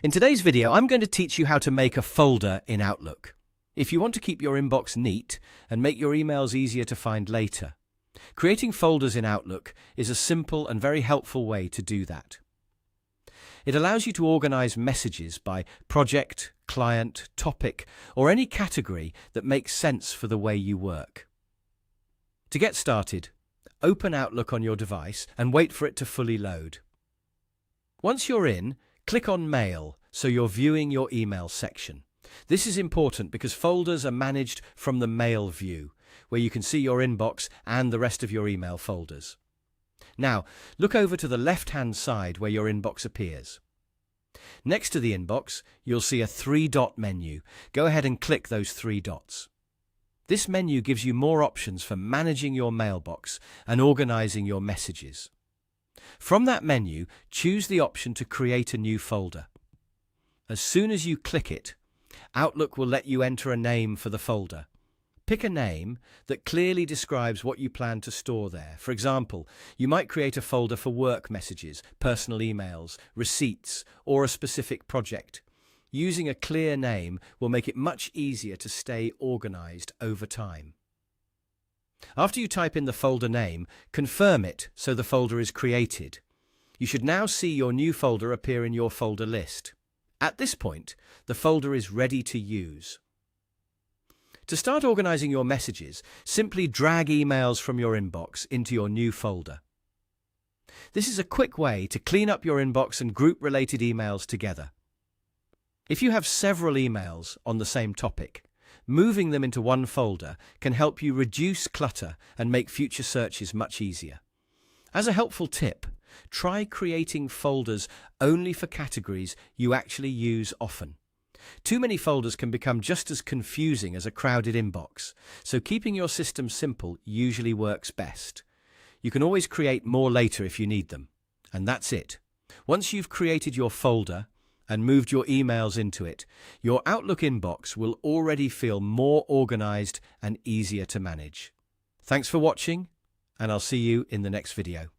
In today's video, I'm going to teach you how to make a folder in Outlook. If you want to keep your inbox neat and make your emails easier to find later, creating folders in Outlook is a simple and very helpful way to do that. It allows you to organize messages by project, client, topic, or any category that makes sense for the way you work. To get started, open Outlook on your device and wait for it to fully load. Once you're in, click on Mail so you're viewing your email section. This is important because folders are managed from the Mail view, where you can see your inbox and the rest of your email folders. Now, look over to the left-hand side where your inbox appears. Next to the inbox, you'll see a three-dot menu. Go ahead and click those three dots. This menu gives you more options for managing your mailbox and organizing your messages. From that menu, choose the option to create a new folder. As soon as you click it, Outlook will let you enter a name for the folder. Pick a name that clearly describes what you plan to store there. For example, you might create a folder for work messages, personal emails, receipts, or a specific project. Using a clear name will make it much easier to stay organized over time. After you type in the folder name, confirm it so the folder is created. You should now see your new folder appear in your folder list. At this point, the folder is ready to use. To start organizing your messages, simply drag emails from your inbox into your new folder. This is a quick way to clean up your inbox and group related emails together. If you have several emails on the same topic, moving them into one folder can help you reduce clutter and make future searches much easier. As a helpful tip, try creating folders only for categories you actually use often. Too many folders can become just as confusing as a crowded inbox, so keeping your system simple usually works best. You can always create more later if you need them. And that's it. Once you've created your folder and moved your emails into it, your Outlook inbox will already feel more organized and easier to manage. Thanks for watching, and I'll see you in the next video.